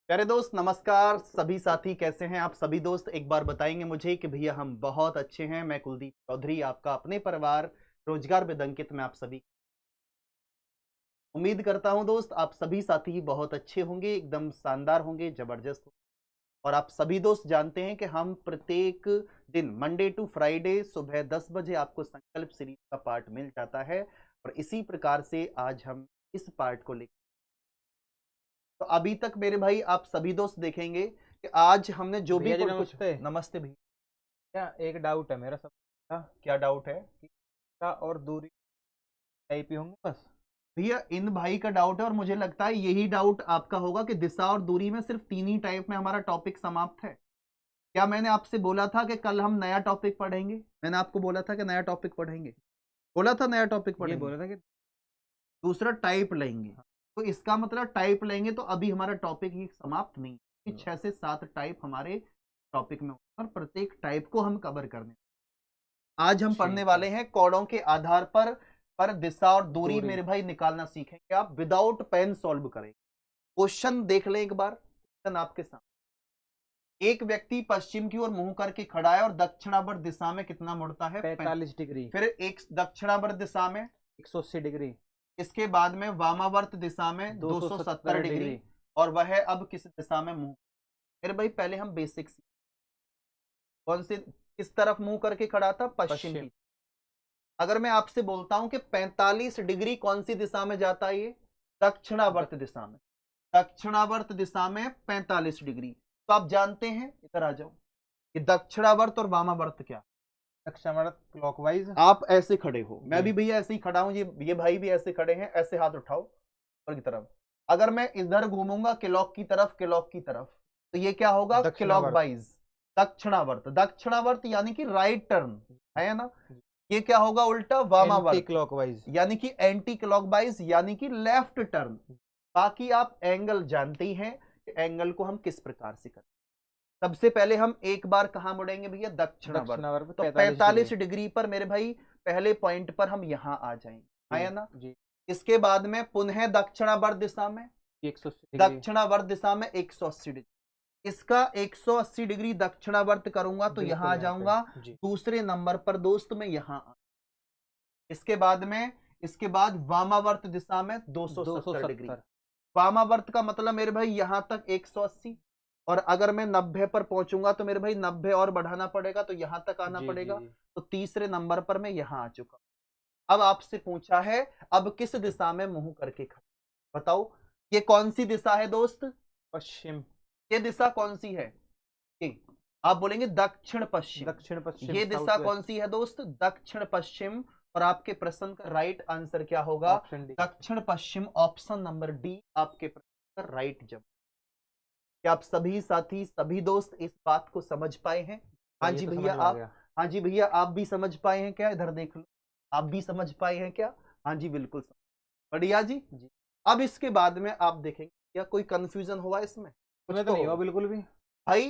प्यारे दोस्त नमस्कार। सभी साथी कैसे हैं आप? सभी दोस्त एक बार बताएंगे मुझे कि भैया हम बहुत अच्छे हैं। मैं कुलदीप चौधरी, आपका अपने परिवार रोजगार में अंकित में आप सभी उम्मीद करता हूं दोस्त आप सभी साथी बहुत अच्छे होंगे, एकदम शानदार होंगे, जबरदस्त होंगे। और आप सभी दोस्त जानते हैं कि हम प्रत्येक दिन मंडे टू फ्राइडे सुबह 10 बजे आपको संकल्प सीरीज का पार्ट मिल जाता है। और इसी प्रकार से आज हम इस पार्ट को लेकर, तो अभी तक मेरे भाई आप सभी दोस्त देखेंगे कि आज हमने जो भी भैया जी कुछ। नमस्ते। नमस्ते भैया। क्या एक डाउट है मेरा सब का क्या डाउट है? कि दिशा और दूरी टाइप ही होंगे बस। भैया इन भाई का डाउट है और मुझे लगता है यही डाउट आपका होगा कि दिशा और दूरी में सिर्फ तीन ही टाइप में हमारा टॉपिक समाप्त है। क्या मैंने आपसे बोला था कि कल हम नया टॉपिक पढ़ेंगे? मैंने आपको बोला था कि नया टॉपिक पढ़ेंगे, बोला था नया टॉपिक ये पढ़ेंगे। बोला था कि दूसरा टाइप लेंगे। हाँ, तो इसका मतलब टाइप लेंगे तो अभी हमारा टॉपिक ही समाप्त नहीं है। हाँ, 6 से 7 टाइप हमारे टॉपिक में होंगे और प्रत्येक टाइप को हम कवर करने, आज हम पढ़ने ठीक है। वाले हैं कोडों के आधार पर दिशा और दूरी दूरी मेरे भाई निकालना सीखेंगे। आप विदाउट पेन सॉल्व करेंगे। क्वेश्चन देख लें एक बार। क्वेश्चन आपके सामने, एक व्यक्ति पश्चिम की ओर मुंह करके खड़ा है और दक्षिणावर्त दिशा में कितना मुड़ता है? 45 डिग्री। फिर एक दक्षिणावर्त दिशा में, 180 डिग्री। इसके बाद में वामावर्त दिशा में दो सौ 270 सत्तर डिग्री। डिग्री और वह अब किस दिशा में मुंह, मेरे भाई पहले हम बेसिक, कौन से किस तरफ मुंह करके खड़ा था? पश्चिम पश्चिम। की। अगर मैं आपसे बोलता हूं कि 45 डिग्री कौन सी दिशा में जाता है? ये द- दक्षिणावर्त दिशा में। दक्षिणावर्त दिशा में 45 डिग्री। तो आप जानते हैं, इधर आ जाओ, कि दक्षिणावर्त और वामावर्त क्या। दक्षिणावर्त क्लॉकवाइज। आप ऐसे खड़े हो, मैं जी। भी भैया ऐसे ही खड़ा हूं, ये भाई भी ऐसे खड़े हैं। ऐसे हाथ उठाओ ऊपर की तरफ। अगर मैं इधर घूमूंगा क्लॉक की तरफ, क्लॉक की तरफ, तो ये क्या होगा? क्लॉक दक्षिणावर्त। वाइज। दक्षिणावर्त, दक्षिणावर्त यानी कि राइट टर्न, है ना। जी। ये क्या होगा? उल्टा एंटी वामावर्त, क्लॉकवाइज। यानी कि एंटी क्लॉकवाइज, यानी कि लेफ्ट टर्न। बाकी आप एंगल जानते ही हैं कि एंगल को हम किस प्रकार से करते हैं। सबसे पहले हम एक बार कहां मुड़ेंगे भैया? दक्षिणावर्त। दक्षिणावर्त तो 45 डिग्री। 45 डिग्री पर मेरे भाई पहले पॉइंट पर हम यहां आ जाएंगे, जी। आया ना। जी। इसके बाद में पुनः दक्षिणावर्त दिशा में, 180 डिग्री। दक्षिणावर्त दिशा में 180 डिग्री। इसका 180 डिग्री दक्षिणावर्त करूंगा तो यहां बिल्कुल आ यहाँ पे। जाऊंगा। जी। दूसरे नंबर पर दोस्त में यहां इसके बाद में, इसके बाद वामावर्त दिशा में 270 डिग्री। 270। वामावर्त का मतलब मेरे भाई यहां तक 180। और अगर मैं 90 पर पहुंचूंगा तो मेरे भाई 90 और बढ़ाना पड़ेगा, तो यहां तक आना जी जी पड़ेगा। जी। तो तीसरे नंबर पर मैं यहां आ चुका। अब आपसे पूछा है, अब किस दिशा में मुंह करके खड़ा, बताओ। ये कौन सी दिशा है दोस्त? पश्चिम। ये दिशा कौन सी है? ये आप बोलेंगे दक्षिण पश्चिम। दक्षिण पश्चिम ये दिशा साउथ कौन वेस्ट। सी है दोस्त? दक्षिण पश्चिम। और आपके प्रश्न का राइट आंसर क्या होगा? Option D. दक्षिण पश्चिम, ऑप्शन नंबर डी आपके प्रश्न का राइट जवाब। क्या आप सभी साथी, सभी दोस्त इस बात को समझ पाए हैं? हाँ ये जी तो भैया समझ में आ आप, गया। हाँ जी भैया आप भी समझ पाए हैं क्या? इधर देख लो, आप भी समझ पाए हैं क्या? हाँ जी बिल्कुल बढ़िया जी। जी। अब इसके बाद में आप देखेंगे, क्या कोई कंफ्यूजन हुआ इसमें? कुछ इसमें तो तो नहीं हुआ होगा बिल्कुल भी। भाई।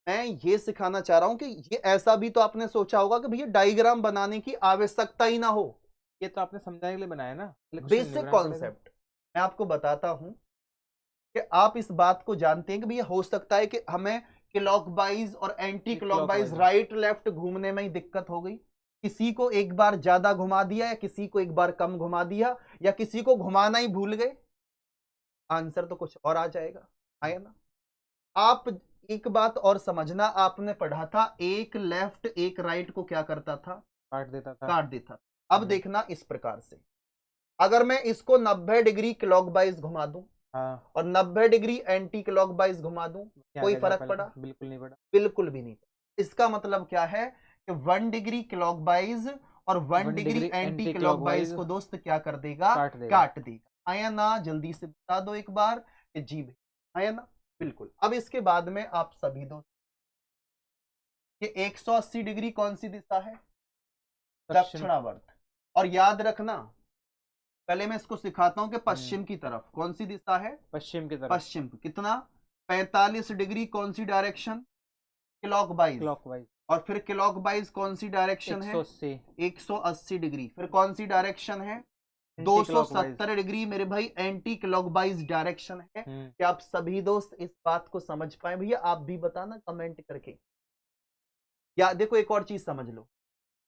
मैं ये सिखाना चाह रहा हूं कि ये ऐसा भी तो आपने सोचा होगा कि भैया डायग्राम बनाने की आवश्यकता ही ना हो। ये तो आपने समझाने के लिए बनाया ना, इसलिए क्वेश्चन नहीं बेसिक बनाना पड़ेगा। कॉन्सेप्ट मैं आपको बताता हूं कि आप इस बात को जानते हैं कि भैया हो सकता है कि हमें क्लॉकवाइज और एंटी ये क्लॉकवाइज, क्लॉकवाइज। राइट लेफ्ट घूमने में ही दिक्कत हो गई। किसी को एक बार ज्यादा घुमा दिया, या किसी को एक बार कम घुमा दिया, या किसी को घुमाना ही भूल गए, आंसर तो कुछ और आ जाएगा, आया ना। आप एक बात और समझना, आपने पढ़ा था एक लेफ्ट एक राइट को क्या करता था? काट देता था। काट देता। अब जी। देखना इस प्रकार से, अगर मैं इसको 90 डिग्री क्लॉकवाइज घुमा दूं हाँ। और 90 डिग्री एंटी क्लॉकवाइज घुमा दूं, क्या कोई क्या फर्क पहले पड़ा? बिल्कुल नहीं पड़ा। बिल्कुल भी नहीं। इसका मतलब क्या है कि 1 डिग्री क्लॉकवाइज और 1 one degree degree anti anti clockwise clockwise को दोस्त क्या कर देगा? काट देगा। काट देगा। आया ना? जल्दी से बता दो एक बार कि जी भाई, आया ना। बिल्कुल। अब इसके बाद में आप सभी दोस्त, ये 180 डिग्री कौन सी दिशा है? दक्षिण। दक्षिणावर्त। और याद रखना, पहले मैं इसको सिखाता हूं कि हम्म। पश्चिम की तरफ कौन सी दिशा है? पश्चिम की तरफ। पश्चिम कितना? 45 डिग्री कौन सी डायरेक्शन? क्लॉकवाइज। क्लॉकवाइज। और फिर क्लॉकवाइज कौन सी डायरेक्शन है? 180। 180 डिग्री। फिर कौन सी डायरेक्शन है? 270 डिग्री मेरे भाई एंटी क्लॉकवाइज डायरेक्शन है। क्या आप सभी दोस्त इस बात को समझ पाए? भैया आप भी बताना कमेंट करके। या देखो एक और चीज समझ लो,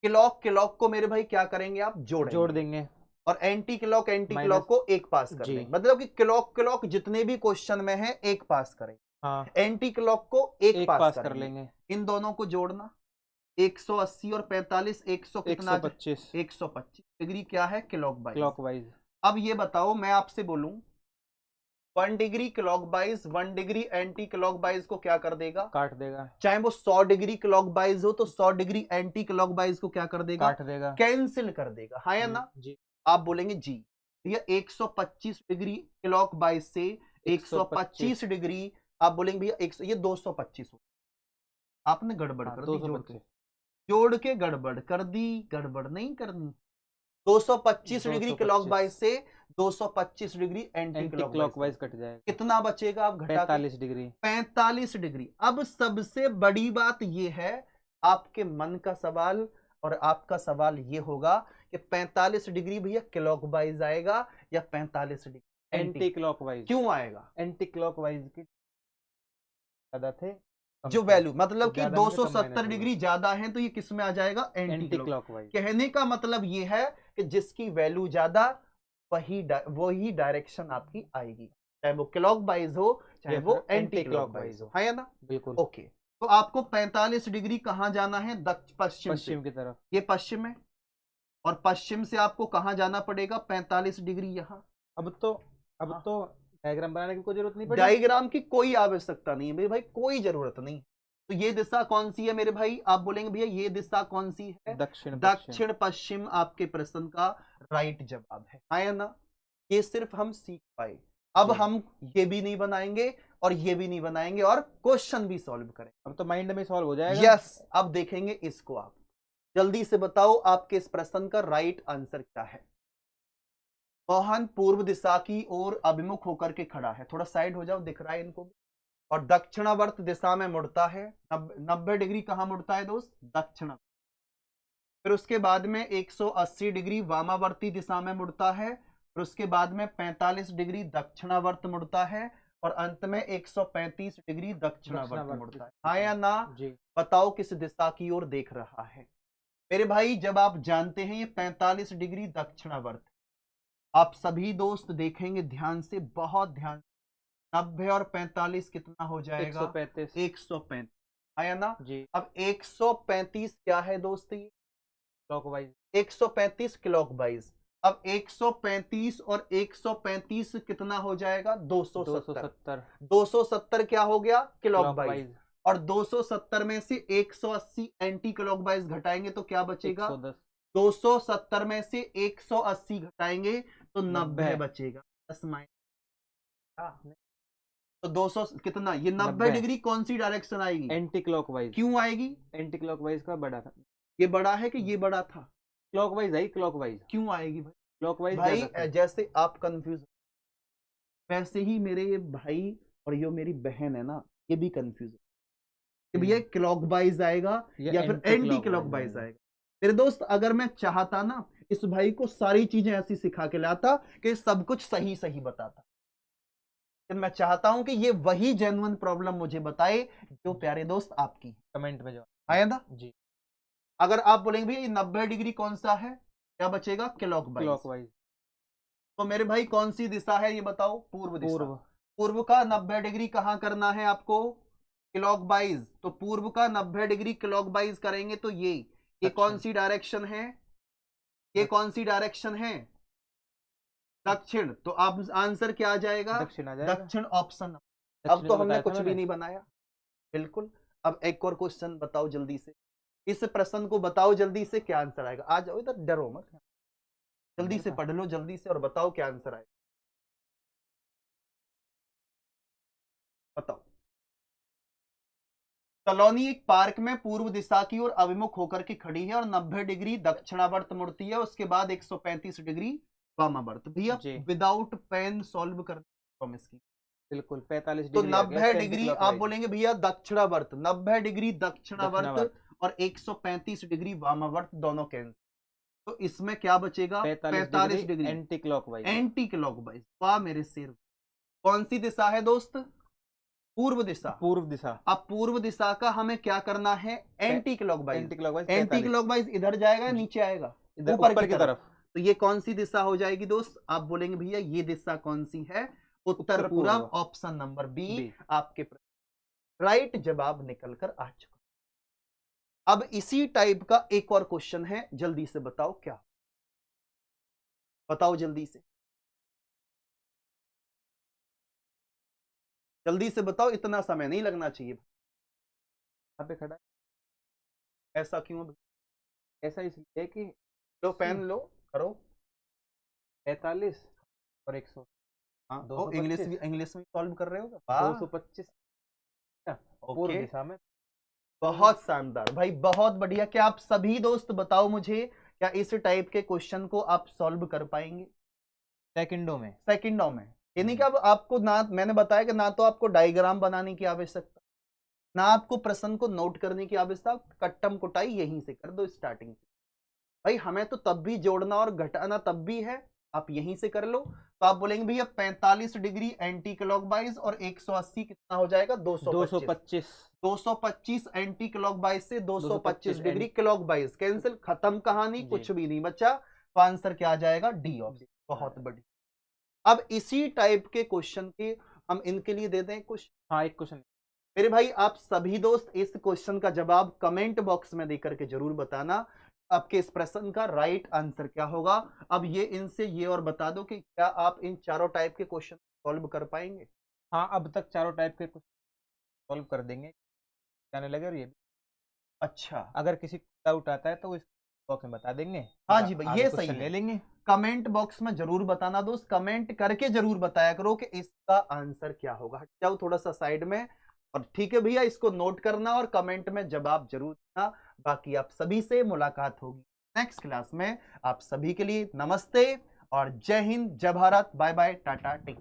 क्लॉक को मेरे भाई क्या करेंगे आप? जोड़ देंगे और एंटी क्लॉक को एक पास कर देंगे। मतलब कि क्लॉक जितने भी क्वेश्चन में है एक पास करें, हाँ। एंटी क्लॉक को एक पास कर लेंगे। इन दोनों को जोड़ना, 180 और 45, 100 कितना? 125 डिग्री क्या है? क्लॉकवाइज। अब ये बताओ, मैं आपसे बोलूं 1 degree clockwise 1 degree anti clockwise को क्या कर देगा? काट देगा। चाहे वो 100 डिग्री क्लॉकवाइज हो तो 100 डिग्री एंटी क्लॉकवाइज को क्या कर देगा? काट देगा, कैंसिल कर देगा। हाँ या ना? जी। आप बोलेंगे जी भैया 125 डिग्री क्लॉकवाइज से 125 डिग्री, आप बोलेंगे भैया 100, ये 225 हो। आपने गड़बड़ कर दी, जोड़ के गड़बड़ कर दी, गड़बड़ नहीं करनी। 225 डिग्री क्लॉकवाइज से 225 डिग्री एंटी क्लॉकवाइज कट जाएगा, कितना बचेगा? आप घटा 45 डिग्री। 45 डिग्री। अब सबसे बड़ी बात ये है, आपके मन का सवाल और आपका सवाल ये होगा कि 45 डिग्री भैया क्लॉकवाइज आएगा या 45 डिग्री एंटी क्लॉकवाइज? क्यों आएगा? एंटी क्लॉकवाइज की ज्यादा थे जो वैल्यू, मतलब कि 270 डिग्री ज्यादा है तो ये किस में आ जाएगा? Anti clockwise. कहने का मतलब ये है कि जिसकी वैल्यू ज्यादा वही डायरेक्शन आपकी आएगी, चाहे वो क्लॉकवाइज हो चाहे वो एंटी क्लॉकवाइज हो। है या ना? बिल्कुल। ओके, तो आपको 45 डिग्री कहां जाना है? पश्चिम की तरफ। ये पश्चिम है और पश्चिम से आपको कहां जाना पड़ेगा? 45 डिग्री यहां। अब तो डायग्राम बनाने की कोई जरूरत नहीं पड़ेगी। डायग्राम की कोई आवश्यकता नहीं है मेरे भाई, कोई जरूरत नहीं। तो ये दिशा कौन सी है मेरे भाई? आप बोलेंगे भैया ये दिशा कौन सी है? दक्षिण पश्चिम आपके प्रश्न का राइट जवाब है। आया ना? ये सिर्फ हम सीख पाए। अब हम ये भी नहीं बनाएंगे और ये भी नहीं बनाएंगे और क्वेश्चन भी सॉल्व करें। अब तो माइंड में सॉल्व हो जाएगा। यस, अब देखेंगे इसको। आप जल्दी से बताओ आपके इस प्रश्न का राइट आंसर क्या है? मोहन पूर्व दिशा की ओर अभिमुख होकर के खड़ा है, थोड़ा साइड हो जाओ, दिख रहा है इनको, और दक्षिणावर्त दिशा में मुड़ता है। 90 डिग्री कहां मुड़ता है दोस्त? दक्षिण। फिर उसके बाद में 180 डिग्री वामावर्ती दिशा में मुड़ता है। फिर उसके बाद में 45 डिग्री दक्षिणावर्त मुड़ता है और अंत में 135 डिग्री दक्षिणावर्त मुड़ता है। हाँ या ना? बताओ किस दिशा की ओर देख रहा है मेरे भाई? जब आप जानते हैं ये 45 डिग्री दक्षिणावर्त, आप सभी दोस्त देखेंगे ध्यान से, बहुत ध्यान। 90 और 45 कितना हो जाएगा? 135। 135 आया ना जी। अब 135 क्या है दोस्त? ये क्लॉकवाइज। 135 क्लॉकवाइज। अब 135 और 135 कितना हो जाएगा? 270। 270 क्या हो गया? क्लॉकवाइज। और 270 में से 180 एंटी क्लॉकवाइज घटाएंगे तो क्या बचेगा? 110। 270 में से 180 घटाएंगे तो 90 बचेगा। 10 माइनस तो 200 कितना? ये 90 डिग्री कौन सी डायरेक्शन आएगी? Anti clockwise. क्यों आएगी? एंटी क्लॉकवाइज का बड़ा था, ये बड़ा है कि ये बड़ा था? क्लॉकवाइज आई। क्लॉकवाइज क्यों आएगी भाई? क्लॉकवाइज भाई जैसे आप कंफ्यूज, वैसे ही मेरे ये भाई और ये मेरी बहन है ना, ये भी कंफ्यूज कि भैया क्लॉकवाइज आएगा या फिर एंटी क्लॉकवाइज आएगा। मेरे दोस्त अगर मैं चाहता ना, इस भाई को सारी चीजें ऐसी सिखा के लाता कि सब कुछ सही सही बताता, लेकिन मैं चाहता हूं कि ये वही जेन्युइन प्रॉब्लम मुझे बताए जो प्यारे दोस्त आपकी। कमेंट में जो आया ना जी। अगर आप बोलेंगे भैया ये 90 डिग्री कौन सा है, क्या बचेगा? क्लॉकवाइज। तो मेरे भाई कौन सी दिशा है ये बताओ? पूर्व दिशा। पूर्व का 90 डिग्री कहां करना है आपको? क्लॉकवाइज। तो पूर्व का 90 डिग्री क्लॉकवाइज करेंगे तो ये कौन सी डायरेक्शन है? ये कौन सी डायरेक्शन है? दक्षिण। तो आप आंसर क्या आ जाएगा? दक्षिण ऑप्शन। अब तो हमने कुछ भी नहीं बनाया। बिल्कुल। अब एक और क्वेश्चन बताओ जल्दी से, इस प्रश्न को बताओ जल्दी से, क्या आंसर आएगा? आ जाओ इधर, डरो मत, जल्दी से पढ़ लो जल्दी से और बताओ क्या आंसर आएगा। बताओ। कॉलोनी एक पार्क में पूर्व दिशा की ओर अभिमुख होकर के खड़ी है और 90 डिग्री दक्षिणावर्त मुड़ती है, उसके बाद 135 डिग्री वामावर्त। भैया विदाउट पेन सॉल्व कर प्रॉमिस की। बिल्कुल 45 डिग्री। तो 90 डिग्री आप बोलेंगे भैया दक्षिणावर्त, 90 डिग्री दक्षिणावर्त और 135 डिग्री वामावर्त दोनों कैंसिल। तो इसमें क्या बचेगा? 45 degree anti clockwise. Anti clockwise. वाह मेरे सिर। कौन सी दिशा है दोस्त? पूर्व दिशा। पूर्व दिशा। अब पूर्व दिशा का हमें क्या करना है? Anti clockwise. Anti clockwise. Anti clockwise इधर जाएगा, नीचे आएगा, ऊपर की तरफ। तो ये कौन सी दिशा हो जाएगी दोस्त? आप बोलेंगे भैया ये दिशा कौन सी है? उत्तर पूर्व। ऑप्शन नंबर बी आपके राइट जवाब निकल कर आ चुका। अब इसी टाइप का एक और क्वेश्चन है, जल्दी से बताओ क्या? बताओ जल्दी से, जल्दी से बताओ, इतना समय नहीं लगना चाहिए। यहाँ पे खड़ा है। ऐसा क्यों? ऐसा इसलिए कि लो पेन लो, करो। 45 और 100। हाँ, तो इंग्लिश में सॉल्व कर रहे हो? 225 पूर्व ओके, दिशा में। बहुत शानदार भाई, बहुत बढ़िया। क्या आप सभी दोस्त बताओ मुझे, क्या इस टाइप के क्वेश्चन को आप सॉल्व कर पाएंगे? सेकंडों में। सेकंडों में। यानी कि अब आपको ना, मैंने बताया कि ना तो आपको डायग्राम बनाने की आवश्यकता, ना आपको प्रश्न को नोट करने की आवश्यकता, कट्टम कुटाई यहीं से कर दो स्टार्टिंग। भाई हमें तो तब भी जोड़ना और घटाना तब भी है, आप यहीं से कर लो। तो आप बोलेंगे भैया 45 डिग्री एंटी क्लॉकवाइज और 180 कितना हो जाएगा? 225। 225 एंटी क्लॉकवाइज से 225 डिग्री क्लॉकवाइज, कैंसिल, खत्म कहानी, कुछ भी नहीं बचा। तो आंसर क्या आ जाएगा? D option. बहुत बढ़िया। अब इसी टाइप के क्वेश्चन के हम इनके लिए दे दें कुछ। हाँ, एक क्वेश्चन। मेरे भाई आप सभी दोस्त इस क्वेश्चन का जवाब कमेंट बॉक्स में देकर के जरूर बताना, आपके इस प्रश्न का राइट आंसर क्या होगा। अब ये इनसे ये और बता दो कि क्या आप इन चारों टाइप के क्वेश्चन सॉल्व कर पाएंगे? हाँ, अब तक चारों टाइप के कुछ सॉल्व कर देंगे, जाने लगे। और ये भी, अच्छा, अगर किसी को डाउट आता है तो इस बॉक्स में बता देंगे। हाँ जी भाई, ये सही ले है। लेंगे। कमेंट बॉक्स में जरूर बताना दोस्त, कमेंट करके जरूर बताया करो कि इसका आंसर क्या होगा। हट जाओ थोड़ा सा साइड में, और ठीक है भैया, इसको नोट करना और कमेंट में जवाब जरूर देना। बाकी आप सभी से मुलाकात होगी नेक्स्ट क्लास में। आप सभी के लिए नमस्ते और जय हिंद, जय Bharat, bye bye, tata, take.